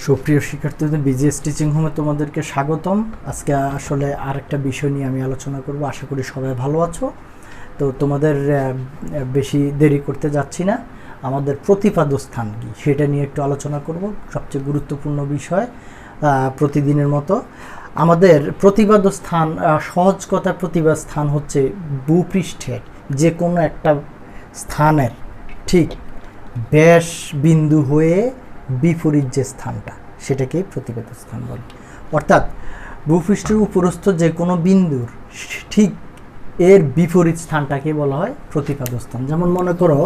সুপ্রিয় শিক্ষার্থীদের BGS teaching হোমে তোমাদেরকে স্বাগতম। আজকে আসলে আরেকটা বিষয় নিয়ে আমি আলোচনা করব। আশা করি সবাই ভালো আছো। তো তোমাদের বেশি দেরি করতে যাচ্ছি না, আমাদের প্রতিপাদ্য স্থান কি সেটা নিয়ে একটু আলোচনা করব। সবচেয়ে গুরুত্বপূর্ণ বিষয় প্রতিদিনের মতো। আমাদের প্রতিপাদ্য স্থান, সহজ কথা, প্রতিপাদ্য স্থান হচ্ছে ভূপৃষ্ঠের যে কোনো একটা স্থানের ঠিক ব্যাস বিন্দু হয়ে বিপরীত যে স্থানটা সেটাকে প্রতিপাদ্য স্থান বলে। অর্থাৎ ভূপৃষ্ঠের উপরস্থ যে কোনো বিন্দুর ঠিক এর বিপরীত স্থানটাকে বলা হয় প্রতিপাদ্য স্থান। যেমন মনে করো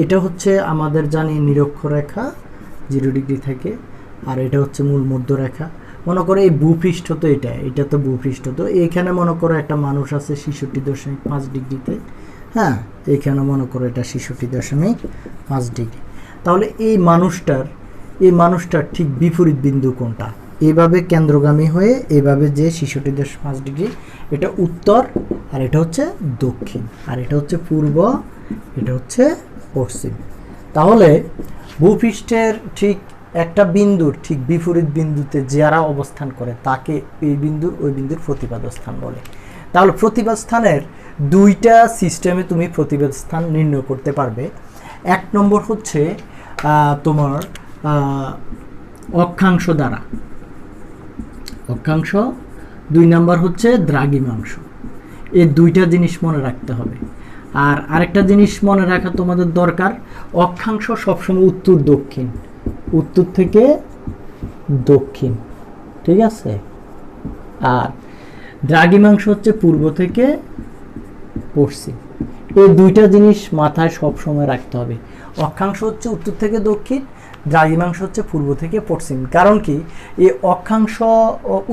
এটা হচ্ছে আমাদের জানি নিরক্ষরেখা 0 ডিগ্রি থেকে, আর এটা হচ্ছে মূল মধ্যরেখা। মনে করো এই ভূপৃষ্ঠ, তো এটা তো ভূপৃষ্ঠ। তো এইখানে মনে করো একটা মানুষ আছে 66.5 ডিগ্রিতে। হ্যাঁ, এইখানে মনে করো এটা 66.5 ডিগ্রি। তাহলে এই মানুষটার ঠিক বিপরীত বিন্দু কোনটা? এভাবে কেন্দ্রগামী হয়ে এভাবে যে 66.5 ডিগ্রি, এটা উত্তর, আর এটা হচ্ছে দক্ষিণ, আর এটা হচ্ছে পূর্ব, এটা হচ্ছে পশ্চিম। তাহলে ভূপৃষ্ঠের ঠিক একটা বিন্দুর ঠিক বিপরীত বিন্দুতে যারা অবস্থান করে তাকে ওই বিন্দুর প্রতিপাদ্য স্থান বলে। তাহলে প্রতিপাদ্য স্থানের দুইটা সিস্টেমে তুমি প্রতিপাদ্য স্থান নির্ণয় করতে পারবে। এক নম্বর হচ্ছে তোমার অক্ষাংশ দ্বারা অক্ষাংশ, 2 নম্বর হচ্ছে দ্রাঘিমাংশ। এই দুইটা জিনিস মনে রাখতে হবে। আর আরেকটা জিনিস মনে রাখা তোমাদের দরকার, অক্ষাংশ সবসময় উত্তর দক্ষিণ, উত্তর থেকে দক্ষিণ, ঠিক আছে? আর দ্রাঘিমাংশ হচ্ছে পূর্ব থেকে পশ্চিম। এই দুইটা জিনিস মাথায় সব সময় রাখতে হবে। অক্ষাংশ হচ্ছে উত্তর থেকে দক্ষিণ, দ্রাঘিমাংশ হচ্ছে পূর্ব থেকে পশ্চিম। কারণ কি, এই অক্ষাংশ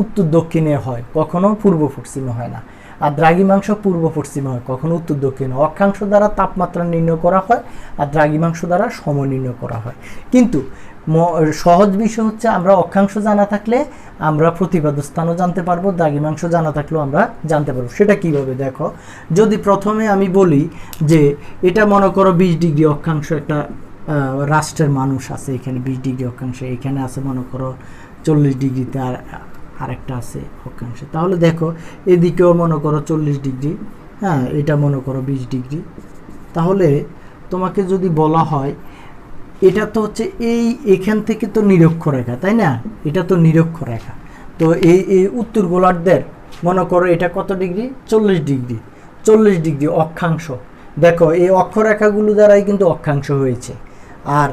উত্তর দক্ষিণে হয়, কখনো পূর্ব পশ্চিমে হয় না। আর দ্রাঘিমাংশ পূর্ব পশ্চিমে হয়, কখনো উত্তর দক্ষিণে। অক্ষাংশ দ্বারা তাপমাত্রা নির্ণয় করা হয়, আর দ্রাঘিমাংশ দ্বারা সময় নির্ণয় করা হয়। কিন্তু সহজ বিষয় হচ্ছে আমরা অক্ষাংশ জানা থাকলে আমরা প্রতিপাদ্য স্থানও জানতে পারবো, দ্রাঘিমাংশ জানা থাকলেও আমরা জানতে পারবো। সেটা কিভাবে দেখো, যদি প্রথমে আমি বলি যে এটা মনে করো 20 ডিগ্রি অক্ষাংশ, একটা রাষ্ট্রের মানুষ আছে এখানে 20 ডিগ্রি অক্ষাংশে, এখানে আছে মনে করো 40 ডিগ্রিতে, আর আরেকটা আছে অক্ষাংশে। তাহলে দেখো এদিকেও মনে করো 40 ডিগ্রি, হ্যাঁ, এটা মনে করো 20 ডিগ্রি। তাহলে তোমাকে যদি বলা হয় এটা তো হচ্ছে এখান থেকে তো নিরক্ষরেখা, তাই না? এটা তো নিরক্ষরেখা। তো এই উত্তর গোলার্ধের মনে করো এটা কত ডিগ্রি? 40 ডিগ্রি। 40 ডিগ্রি অক্ষাংশ। দেখো এই অক্ষরেখাগুলো দ্বারাই কিন্তু অক্ষাংশ হয়েছে। আর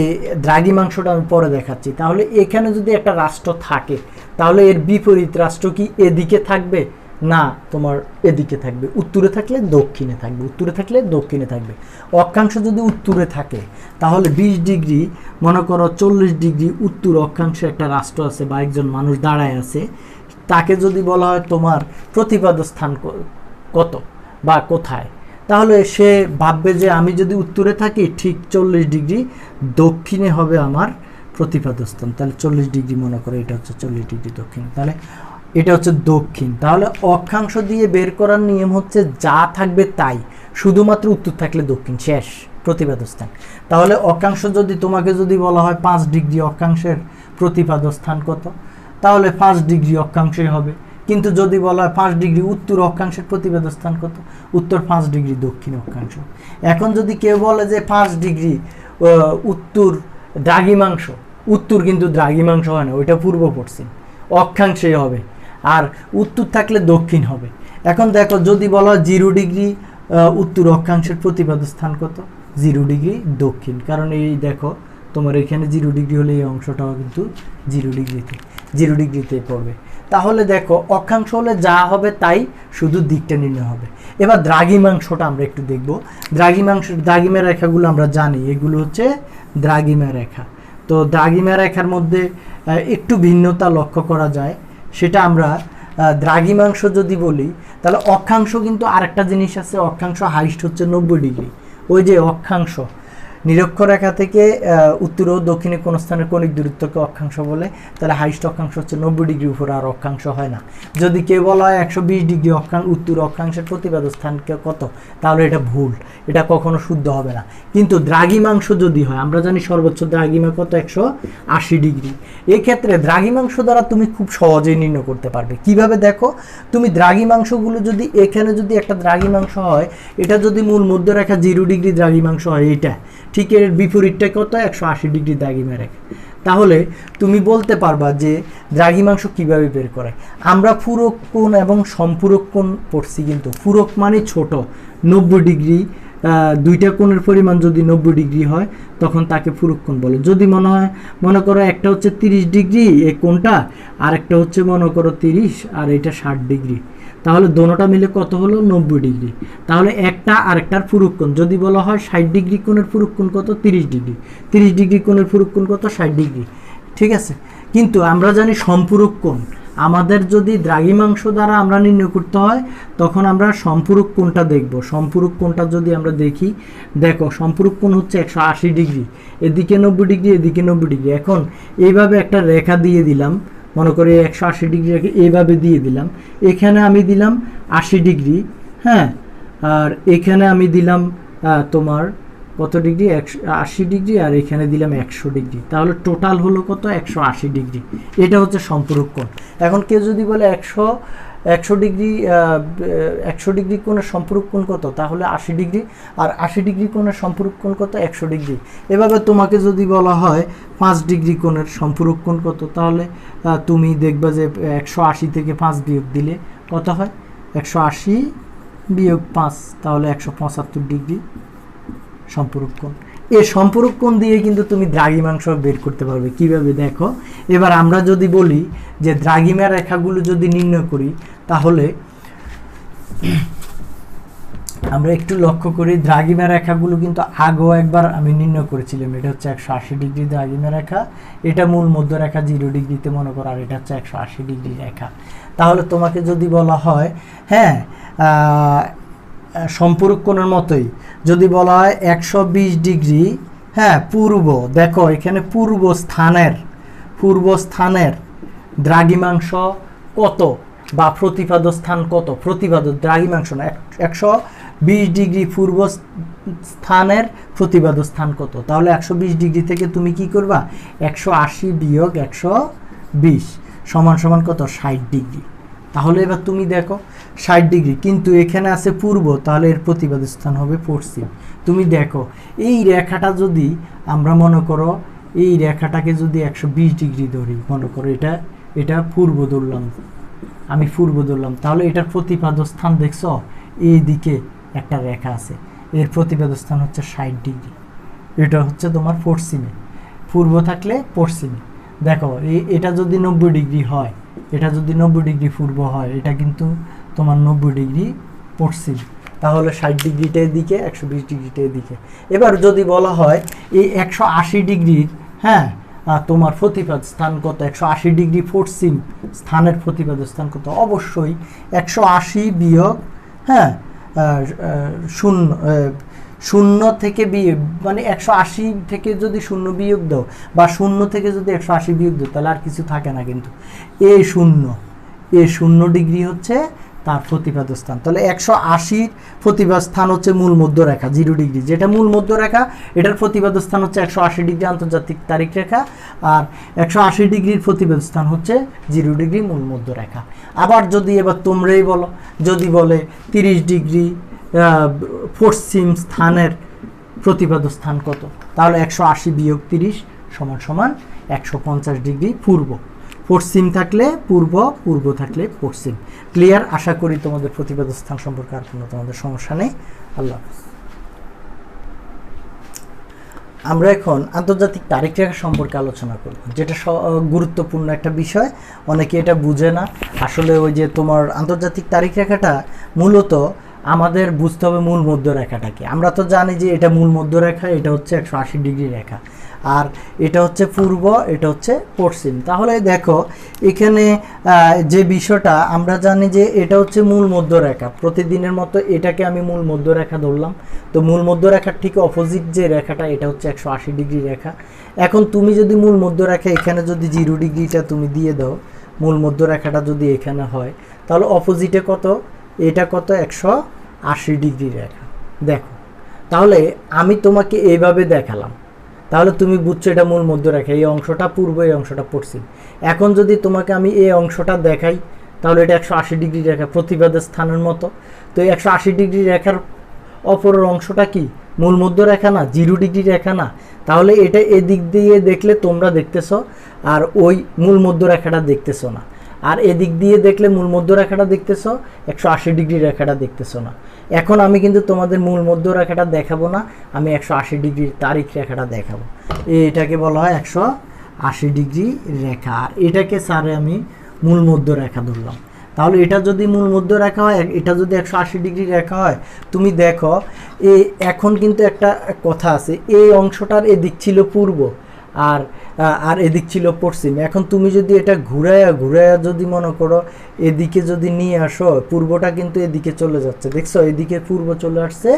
এই দ্রাঘিমাংশটা আমি পরে দেখাচ্ছি। তাহলে এখানে যদি একটা রাষ্ট্র থাকে, তাহলে এর বিপরীত রাষ্ট্র কি এদিকে থাকবে? না, তোমার এদিকে থাকবে। উত্তরে থাকলে দক্ষিণে থাকবে, উত্তরে থাকলে দক্ষিণে থাকবে। অক্ষাংশ যদি উত্তরে থাকে, তাহলে 20 ডিগ্রি মনে করো 40 ডিগ্রি উত্তর অক্ষাংশে একটা রাষ্ট্র আছে বা একজন মানুষ দাঁড়ায় আছে, তাকে যদি বলা হয় তোমার প্রতিপাদ্য স্থান কত বা কোথায়, তাহলে সে ভাববে যে আমি যদি উত্তরে থাকি ঠিক 40 ডিগ্রি দক্ষিণে হবে আমার প্রতিপাদ্য স্থান। তাহলে 40 ডিগ্রি মনে করে এটা হচ্ছে 40 ডিগ্রি দক্ষিণ, তাহলে এটা হচ্ছে দক্ষিণ। তাহলে অক্ষাংশ দিয়ে বের করার নিয়ম হচ্ছে যা থাকবে তাই, শুধুমাত্র উত্তর থাকলে দক্ষিণ, শেষ প্রতিপাদ্য স্থান। তাহলে অক্ষাংশ তোমাকে যদি বলা হয় 5 ডিগ্রি অক্ষাংশের প্রতিপাদ্য স্থান কত, তাহলে 5 ডিগ্রি অক্ষাংশই হবে। কিন্তু যদি বলা হয় 5 ডিগ্রি উত্তর অক্ষাংশের প্রতিপাদ্য স্থান কত, উত্তর 5 ডিগ্রি দক্ষিণ অক্ষাংশ। এখন যদি কেউ বলে যে 5 ডিগ্রি উত্তর দ্রাঘিমাংশ, উত্তর কিন্তু দ্রাঘিমাংশ হয় না, ওইটা পূর্ব পশ্চিম অক্ষাংশেই হবে, আর উত্তর থাকলে দক্ষিণ হবে। এখন দেখো যদি বলা হয় 0 ডিগ্রি উত্তর অক্ষাংশের প্রতিপাদ্য স্থান কত, 0 ডিগ্রি দক্ষিণ। কারণ এই দেখো তোমার এখানে 0 ডিগ্রি হলে এই অংশটাও কিন্তু 0 ডিগ্রিতে পড়বে। তাহলে দেখো অক্ষাংশ হলে যা হবে তাই, শুধু দিকটা নির্ণয় হবে। এবার দ্রাঘিমাংশটা আমরা একটু দেখব। দ্রাঘিমা রেখাগুলো আমরা জানি, এগুলো হচ্ছে দ্রাঘিমা রেখা। তো দ্রাঘিমা রেখার মধ্যে একটু ভিন্নতা লক্ষ্য করা যায়। সেটা আমরা দ্রাঘিমাংশ যদি বলি, তাহলে অক্ষাংশ কিন্তু আরেকটা জিনিস আছে, অক্ষাংশ হাইস্ট হচ্ছে 90 ডিগ্রি। ওই যে অক্ষাংশ নিরক্ষরেখা থেকে উত্তর ও দক্ষিণে কোন স্থানের কৌণিক দূরত্বকে অক্ষাংশ বলে, তাহলে হাইস্ট অক্ষাংশ হচ্ছে 90 ডিগ্রি উপরে, আর অক্ষাংশ হয় না। যদি কেউ বলা হয় 120 ডিগ্রি উত্তর অক্ষাংশের প্রতিপাদ স্থানকে কত, তাহলে এটা ভুল, এটা কখনো শুদ্ধ হবে না। কিন্তু দ্রাঘিমাংশ যদি হয়, আমরা জানি সর্বোচ্চ দ্রাঘিমা কত, 180 ডিগ্রি। এক্ষেত্রে দ্রাঘিমাংশ দ্বারা তুমি খুব সহজেই নির্ণয় করতে পারবে। কিভাবে দেখো, তুমি দ্রাঘিমাংশগুলো যদি এখানে যদি একটা দ্রাঘিমাংশ হয়, এটা যদি মূল মধ্যরেখা 0 ডিগ্রি দ্রাঘিমাংশ হয়, এটা ঠিক এর বিপরীতটা কত, 180 ডিগ্রি দ্রাঘিমা রেখা, তাহলে তুমি বলতে পারবা যে দ্রাঘিমাংশ কিভাবে বের করে। আমরা পূরক কোণ এবং সম্পূরক কোণ পড়ছি, কিন্তু পূরক মানে ছোট, 90 ডিগ্রি, দুইটা কোণের পরিমাণ যদি 90 ডিগ্রি হয় তখন তাকে পূরক কোণ বলে। যদি মনে করো একটা হচ্ছে 30 ডিগ্রি এই কোণটা, আর একটা হচ্ছে মনে করো 30 আর এটা 60 ডিগ্রি, তাহলে দোনোটা মিলে কত হলো, 90 ডিগ্রি। তাহলে একটা আরেকটার পূরক কোণ যদি বলা হয় 60 ডিগ্রি কোণের পূরক কোণ কত, 30 ডিগ্রি, 30 ডিগ্রি কোণের পূরক কোণ কত, 60 ডিগ্রি, ঠিক আছে। কিন্তু আমরা জানি সম্পূরক কোণ আমাদের যদি দ্রাঘিমাংশ দ্বারা আমরা নির্ণয় করতে হয়, তখন আমরা সম্পূরক কোণটা দেখব। সম্পূরক কোণটা যদি আমরা দেখি, দেখো সম্পূরক কোণ হচ্ছে 180 ডিগ্রি, এদিকে 90 ডিগ্রি, এদিকে 90 ডিগ্রি। এখন এইভাবে একটা রেখা দিয়ে দিলাম, মনে করি 180 ডিগ্রি রেখে এইভাবে দিয়ে দিলাম, এখানে আমি দিলাম 80 ডিগ্রি, হ্যাঁ, আর এখানে আমি দিলাম তোমার কত ডিগ্রি, 180 ডিগ্রি, আর এখানে দিলাম 100 ডিগ্রি, তাহলে টোটাল হলো কত, 180 ডিগ্রি। এটা হচ্ছে সম্পূরক কোণ। এখন কেউ যদি বলে 100 ডিগ্রি 100 ডিগ্রি কোণের সম্পূরক কোণ কত, তাহলে 80 ডিগ্রি, আর 80 ডিগ্রি কোণের সম্পূরক কোণ কত, 100 ডিগ্রি। এভাবে তোমাকে যদি বলা হয় 5 ডিগ্রি কোণের সম্পূরক কোণ কত, তাহলে তুমি দেখবা যে 180 থেকে 5 বিয়োগ দিলে কত হয়, 180 বিয়োগ 5, তাহলে 175 ডিগ্রি সম্পূরক কোণ। এই সম্পূরক কোণ দিয়ে কিন্তু তুমি দ্রাঘিমাংশ বের করতে পারবে। কিভাবে দেখো, এবার আমরা যদি বলি যে দ্রাঘিমা রেখাগুলো যদি নির্ণয় করি, তাহলে আমরা একটু লক্ষ্য করি, দ্রাঘিমা রেখাগুলো কিন্তু আগেও একবার আমি নির্ণয় করেছিলাম। এটা হচ্ছে 180 ডিগ্রি দ্রাঘিমা রেখা, এটা মূল মধ্য রেখা 0 ডিগ্রিতে মনে করো, আর এটা হচ্ছে 180 ডিগ্রি রেখা। তাহলে তোমাকে যদি বলা হয়, হ্যাঁ, সম্পূরক কোণের মতোই যদি বলা হয় 120 ডিগ্রি, হ্যাঁ, পূর্ব, দেখো এখানে পূর্ব স্থানের দ্রাঘিমাংশ কত বা প্রতিপাদ স্থান কত, প্রতিপাদ দ্রাঘিমাংশ না, 120 ডিগ্রি পূর্ব স্থানের প্রতিপাদ স্থান কত, তাহলে 120 ডিগ্রি থেকে তুমি কি করবা, 180 বিয়োগ 120 সমান সমান কত, 60 ডিগ্রি। তাহলে এবার তুমি দেখো 60 ডিগ্রি, কিন্তু এখানে আছে পূর্ব, তাহলে এর প্রতিবাদ স্থান হবে পশ্চিম। তুমি দেখো এই রেখাটা যদি আমরা মনে করো, এই রেখাটাকে যদি 120 ডিগ্রি ধরি, মনে করো এটা পূর্ব ধরলাম, আমি পূর্ব ধরলাম, তাহলে এটার প্রতিপাদ স্থান দেখছো, এই দিকে একটা রেখা আছে, এর প্রতিপাদ স্থান হচ্ছে 60 ডিগ্রি, এটা হচ্ছে তোমার পশ্চিমে, পূর্ব থাকলে পশ্চিমে। দেখো এটা যদি 90 ডিগ্রি হয়, এটা যদি 90 ডিগ্রি পূর্ব হয়, এটা কিন্তু তোমার 90 ডিগ্রি পশ্চিম, তাহলে 60 ডিগ্রিটা এদিকে, 120 ডিগ্রিটা এদিকে। এবার যদি বলা হয় এই 180 ডিগ্রির, হ্যাঁ, তোমার প্রতিপাদ স্থান কত, 180 ডিগ্রি পশ্চিম স্থানের প্রতিপাদ স্থান কত, অবশ্যই 180 বিয়োগ, হ্যাঁ, শূন্য থেকে বিয়োগ, মানে 180 থেকে যদি 0 বিয়োগ দাও বা 0 থেকে যদি 180 বিয়োগ দাও, তাহলে আর কিছু থাকে না, কিন্তু এই 0 ডিগ্রি হচ্ছে তার প্রতিপাদ স্থান। তাহলে 180 প্রতিপাদ স্থান হচ্ছে মূল মধ্য রেখা 0 ডিগ্রি, যেটা মূল মধ্য রেখা, এটার প্রতিপাদ স্থান হচ্ছে 180 ডিগ্রি আন্তর্জাতিক তারিখ রেখা, আর 180 ডিগ্রির প্রতিপাদ স্থান হচ্ছে 0 ডিগ্রি মূল মধ্য রেখা। আবার যদি এবার তোমরাই বলো, যদি বলে 30 ডিগ্রি পশ্চিম স্থানের প্রতিপাদ স্থান কত, তাহলে 180 বিয়োগ 30 সমান সমান 150 ডিগ্রি পূর্ব। পশ্চিম থাকলে পূর্ব, পূর্ব থাকলে পশ্চিম। ক্লিয়ার? আশা করি তোমাদের প্রতিপাদ স্থান সম্পর্কে আর কোনো তোমাদের সমস্যা নেই। আল্লাহ। আমরা এখন আন্তর্জাতিক তারিখ রেখা সম্পর্কে আলোচনা করব, যেটা গুরুত্বপূর্ণ একটা বিষয়, অনেকে এটা বুঝে না। আসলে ওই যে তোমার আন্তর্জাতিক তারিখ রেখাটা মূলত আমাদের বুঝতে হবে মূল মধ্যরেখাটা কি। আমরা তো জানি যে এটা মূল মধ্যরেখা, এটা হচ্ছে 180 ডিগ্রি রেখা, আর এটা হচ্ছে পূর্ব, এটা হচ্ছে পশ্চিম। তাহলে দেখো এখানে যে বিষয়টা আমরা জানি যে এটা হচ্ছে মূল মধ্যরেখা, প্রতিদিনের মতো এটাকে আমি মূল মধ্যরেখা ধরলাম। তো মূল মধ্যরেখার ঠিক অপোজিট যে রেখাটা, এটা হচ্ছে 180 ডিগ্রি রেখা। এখন তুমি যদি মূল মধ্যরেখা এখানে যদি 0 ডিগ্রিটা তুমি দিয়ে দাও, মূল মধ্যরেখাটা যদি এখানে হয়, তাহলে অপোজিটে কত, এটা কত, 180 ডিগ্রি রেখা। দেখো তাহলে আমি তোমাকে এইভাবে দেখালাম, তাহলে তুমি বুঝছো এটা মূল মধ্যরেখা, এই অংশটা পূর্ব, এই অংশটা পশ্চিম। এখন যদি তোমাকে আমি এই অংশটা দেখাই, তাহলে এটা 180 ডিগ্রি রেখা, প্রতিবাদের স্থানের মতো। তো এই 180 ডিগ্রি রেখার অপরের অংশটা কি, মূল মধ্যরেখা না, 0 ডিগ্রি রেখা না? তাহলে এটা এদিক দিয়ে দেখলে তোমরা দেখতেছো, আর ওই মূল মধ্যরেখাটা দেখতেছো না। আর এদিক দিয়ে দেখলে মূল মধ্যরেখাটা দেখতেছো, 180 ডিগ্রি রেখাটা দেখতেছো না। এখন আমি কিন্তু তোমাদের মূল মধ্যরেখাটা দেখাবো না, আমি 180 ডিগ্রির তারিখ রেখাটা দেখাবো। এটাকে বলা হয় 180 ডিগ্রি রেখা, আর এটাকে স্যারে আমি মূল মধ্যরেখা ধরলাম। তাহলে এটা যদি মূল মধ্যরেখা হয়, এটা যদি 180 ডিগ্রি রেখা হয়, তুমি দেখো এখন কিন্তু একটা কথা আছে, এই অংশটার এদিক ছিল পূর্ব, আর এদিক ছিল পশ্চিম। এখন তুমি যদি এটা ঘুরায়া যদি মনে করো এদিকে যদি নিয়ে আসো, পূর্বটা কিন্তু এদিকে চলে যাচ্ছে, দেখছো, এদিকে পূর্ব চলে আসছে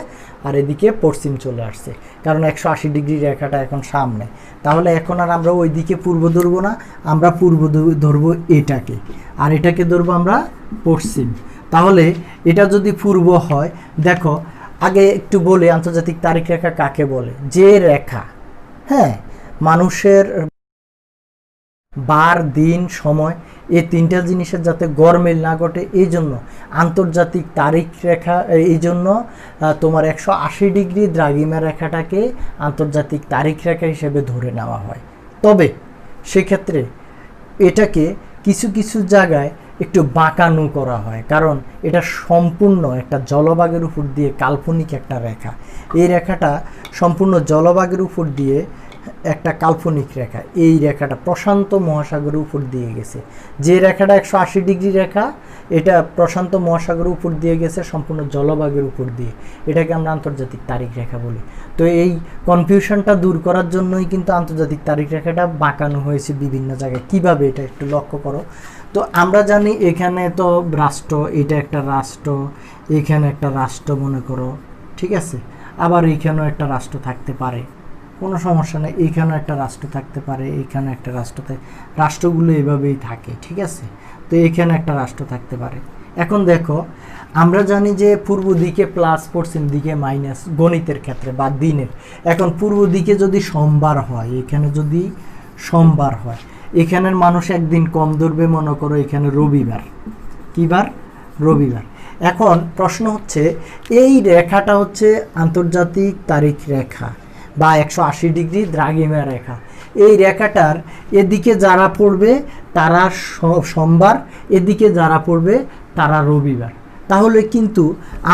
আর এদিকে পশ্চিম চলে আসছে, কারণ 180 ডিগ্রি রেখাটা এখন সামনে। তাহলে এখন আর আমরা ওই দিকে পূর্ব ধরবো না, আমরা পূর্ব ধরবো এটাকে, আর এটাকে ধরবো আমরা পশ্চিম। তাহলে এটা যদি পূর্ব হয়, দেখো আগে একটু বলি আন্তর্জাতিক তারিখ রেখা কাকে বলে। যে রেখা, হ্যাঁ, মানুষের বার, দিন, সময়, এই তিনটা জিনিসের যাতে গরমিল না ঘটে, এই জন্য আন্তর্জাতিক তারিখ রেখা, এই জন্য তোমার 180 ডিগ্রি দ্রাঘিমা রেখাটাকে আন্তর্জাতিক তারিখ রেখা হিসেবে ধরে নেওয়া হয়। তবে সেক্ষেত্রে এটাকে কিছু কিছু জায়গায় একটু বাঁকানো করা হয়, কারণ এটা সম্পূর্ণ একটা জলভাগের উপর দিয়ে কাল্পনিক একটা রেখা। এই রেখাটা সম্পূর্ণ জলভাগের উপর দিয়ে একটা কাল্পনিক রেখা। এই রেখাটা প্রশান্ত মহাসাগরের উপর দিয়ে গেছে। যে রেখাটা 180 ডিগ্রি রেখা, এটা প্রশান্ত মহাসাগরের উপর দিয়ে গেছে, সম্পূর্ণ জলভাগের উপর দিয়ে। এটাকে আমরা আন্তর্জাতিক তারিখ রেখা বলি। তো এই কনফিউশনটা দূর করার জন্যই কিন্তু আন্তর্জাতিক তারিখ রেখাটা বাঁকানো হয়েছে বিভিন্ন জায়গায়। কিভাবে, এটা একটু লক্ষ্য করো। তো আমরা জানি এখানে তো রাষ্ট্র, এটা একটা রাষ্ট্র, এখানে একটা রাষ্ট্র মনে করো, ঠিক আছে, আবার এইখানেও একটা রাষ্ট্র থাকতে পারে, কোনো সমস্যা নেই, এইখানেও একটা রাষ্ট্র থাকতে পারে, এইখানে একটা রাষ্ট্র থাকে, রাষ্ট্রগুলো এভাবেই থাকে, ঠিক আছে। তো এইখানে একটা রাষ্ট্র থাকতে পারে। এখন দেখো আমরা জানি যে পূর্ব দিকে প্লাস, পশ্চিম দিকে মাইনাস, গণিতের ক্ষেত্রে বা দিনের। এখন পূর্ব দিকে যদি সোমবার হয়, এখানে যদি সোমবার হয়, এখানের মানুষ একদিন কম ধরবে, মনে করো এখানে রবিবার। কি বার? রবিবার। এখন প্রশ্ন হচ্ছে, এই রেখাটা হচ্ছে আন্তর্জাতিক তারিখ রেখা বা 180 ডিগ্রি দ্রাঘিমা রেখা। এই রেখাটার এদিকে যারা পড়বে তারা সোমবার, এদিকে যারা পড়বে তারা রবিবার। তাহলে কিন্তু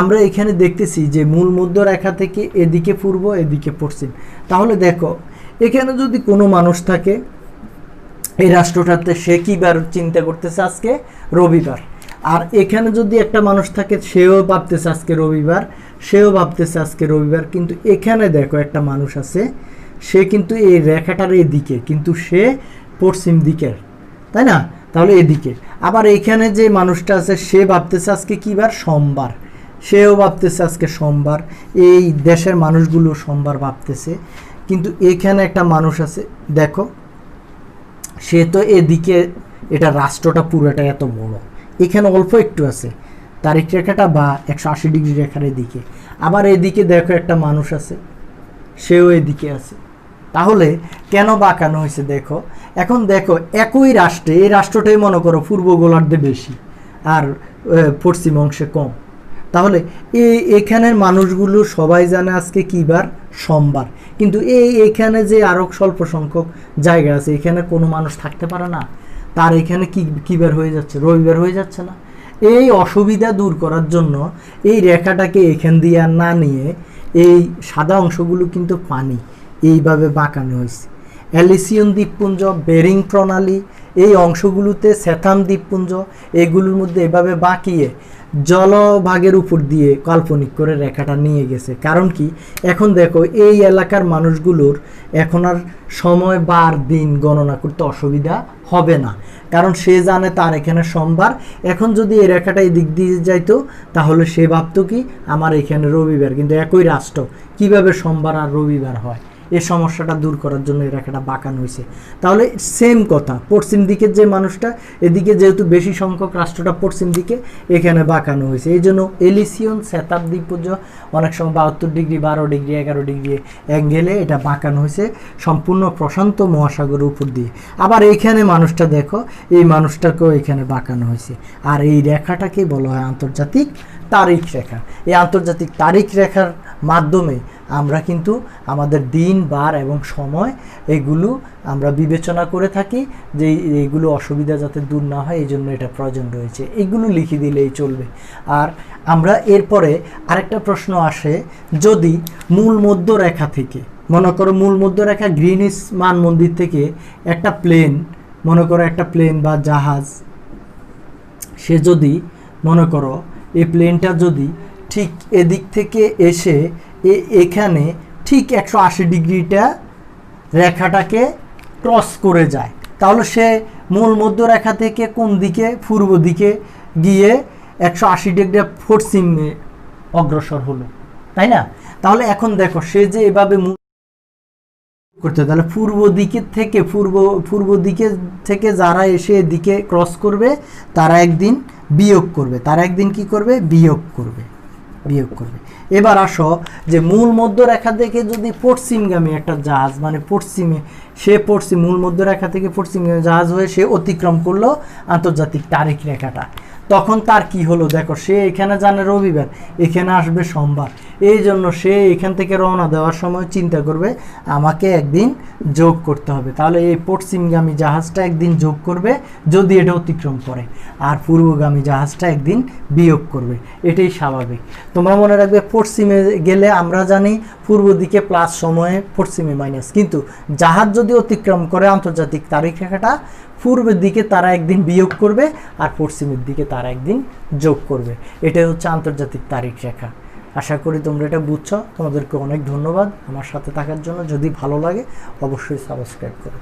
আমরা এখানে দেখতেছি যে মূল মধ্যরেখা থেকে এদিকে পূর্ব, এদিকে পশ্চিম। তাহলে দেখো এখানে যদি কোনো মানুষ থাকে এই রাষ্ট্রটাতে, সে কি বার চিন্তা করতেছে? আজকে রবিবার। আর এখানে যদি একটা মানুষ থাকে, সেও ভাবতেছে আজকে রবিবার, সেও ভাবতেছে আজকে রবিবার। কিন্তু এখানে দেখো একটা মানুষ আছে, সে কিন্তু এই রেখাটার এদিকে, কিন্তু সে পশ্চিম দিকের, তাই না? তাহলে এদিকে। আবার এখানে যে মানুষটা আছে, সে ভাবতেছে আজকে কি বার? সোমবার, সেও ভাবতেছে আজকে সোমবার। এই দেশের মানুষগুলো সোমবার ভাবতেছে। কিন্তু এখানে একটা মানুষ আছে, দেখো, সে তো এদিকে, এটা রাষ্ট্রটা পুরোটা এত বড়, এখানে অল্প একটু আছে তারিখ রেখাটা বা 180 ডিগ্রি রেখার এদিকে। আবার এদিকে দেখো একটা মানুষ আছে, সেও এদিকে আছে। তাহলে কেন বাঁকানো হয়েছে দেখো। এখন দেখো একই রাষ্ট্রে, এই রাষ্ট্রটাই মনে করো পূর্ব গোলার্ধে বেশি আর পশ্চিম অংশে কম। তাহলে এখানের মানুষগুলো সবাই জানে আজকে কী বার? সোমবার। কিন্তু এখানে যে আরও স্বল্প সংখ্যক জায়গা আছে, এখানে কোনো মানুষ থাকতে পারে না, তার এখানে কী বার হয়ে যাচ্ছে? রবিবার হয়ে যাচ্ছে না? এই অসুবিধা দূর করার জন্য এই রেখাটাকে এখান দিয়ে আর না নিয়ে এই সাদা অংশগুলো কিন্তু পানি, এইভাবে বাঁকানো হয়েছে। অ্যালিসিয়ন দ্বীপপুঞ্জ, বেরিং প্রণালী, এই অংশগুলোতে স্যাথাম দ্বীপপুঞ্জ, এগুলোর মধ্যে এভাবে বাঁকিয়ে জলভাগের উপর দিয়ে কাল্পনিক করে রেখাটা নিয়ে গেছে। কারণ কি, এখন দেখো এই এলাকার মানুষগুলোর এখন আর সময় বার দিন গণনা করতে অসুবিধা হবে না, কারণ সে জানে তার এখানে সোমবার। এখন যদি এই রেখাটা এই দিক দিয়ে যাইতো তাহলে সে ভাবতো কি আমার এখানে রবিবার, কিন্তু একই রাষ্ট্র কিভাবে সোমবার আর রবিবার হয়, এই সমস্যাটা দূর করার জন্য এই রেখাটা বাঁকানো হয়েছে। তাহলে সেম কথা, পশ্চিম দিকের যে মানুষটা, এদিকে যেহেতু বেশি সংখ্যক রাষ্ট্রটা পশ্চিম দিকে, এখানে বাঁকানো হয়েছে। এই জন্য এলিসিয়ন সেতাব দ্বীপপুঞ্জ অনেক সময় 72 ডিগ্রি 12 ডিগ্রি 11 ডিগ্রি অ্যাঙ্গেলে এটা বাঁকানো হয়েছে সম্পূর্ণ প্রশান্ত মহাসাগরের উপর দিয়ে। আবার এইখানে মানুষটা দেখো, এই মানুষটাকেও এখানে বাঁকানো হয়েছে। আর এই রেখাটাকে বলা হয় আন্তর্জাতিক তারিখ রেখা। এই আন্তর্জাতিক তারিখ রেখার মাধ্যমে আমরা কিন্তু আমাদের দিন, বার এবং সময় এগুলো আমরা বিবেচনা করে থাকি, যে এইগুলো অসুবিধা যাতে দূর না হয় এই জন্য এটা প্রয়োজন রয়েছে। এগুলো লিখে দিলেই চলবে। আর আমরা এরপরে আরেকটা প্রশ্ন আসে, যদি মূল মধ্যরেখা থেকে, মনে করো মূল মধ্যরেখা গ্রিনিচ মানমন্দির থেকে একটা প্লেন, মনে করো একটা প্লেন বা জাহাজ, সে যদি মনে করো এই প্লেনটা যদি ঠিক এদিক থেকে এসে এখানে ঠিক 180 ডিগ্রিটা রেখাটাকে ক্রস করে যায়, তাহলে সে মূল মধ্যরেখা থেকে কোন দিকে, পূর্ব দিকে গিয়ে 180 ডিগ্রি পশ্চিমে অগ্রসর হলো, তাই না? তাহলে এখন দেখো সে যে এভাবে করতে, তাহলে পূর্ব দিকে থেকে যারা এসে এদিকে ক্রস করবে তারা একদিন বিয়োগ করবে, তারা একদিন কি করবে, বিয়োগ করবে। এবার আসো যে মূল মধ্যরেখা থেকে যদি পশ্চিমগামী একটা জাহাজ, মানে মূল মধ্যরেখা থেকে পশ্চিমগামী জাহাজ হয়ে সে অতিক্রম করলো আন্তর্জাতিক তারিখ রেখাটা, তখন তার কি হলো দেখো, সে এখানে জানে রবিবার, এখানে আসবে সোমবার। এই জন্য সে এখান থেকে রওনা দেওয়ার সময় চিন্তা করবে আমাকে একদিন যোগ করতে হবে। তাহলে এই পশ্চিমগামী জাহাজটা একদিন যোগ করবে যদি এটা অতিক্রম করে, আর পূর্বগামী জাহাজটা একদিন বিয়োগ করবে। এটাই স্বাভাবিক। তোমরা মনে রাখবে, পশ্চিমে গেলে আমরা জানি পূর্ব দিকে প্লাস সময়ে পশ্চিমে মাইনাস, কিন্তু জাহাজ যদি অতিক্রম করে আন্তর্জাতিক তারিখ রেখাটা, পূর্বের দিকে তারা একদিন বিয়োগ করবে আর পশ্চিমের দিকে তারা একদিন যোগ করবে। এটাই হচ্ছে আন্তর্জাতিক তারিখ রেখা। আশা করি তোমরা এটা বুঝছো। তোমাদেরকে অনেক ধন্যবাদ আমার সাথে থাকার জন্য। যদি ভালো লাগে অবশ্যই সাবস্ক্রাইব করো।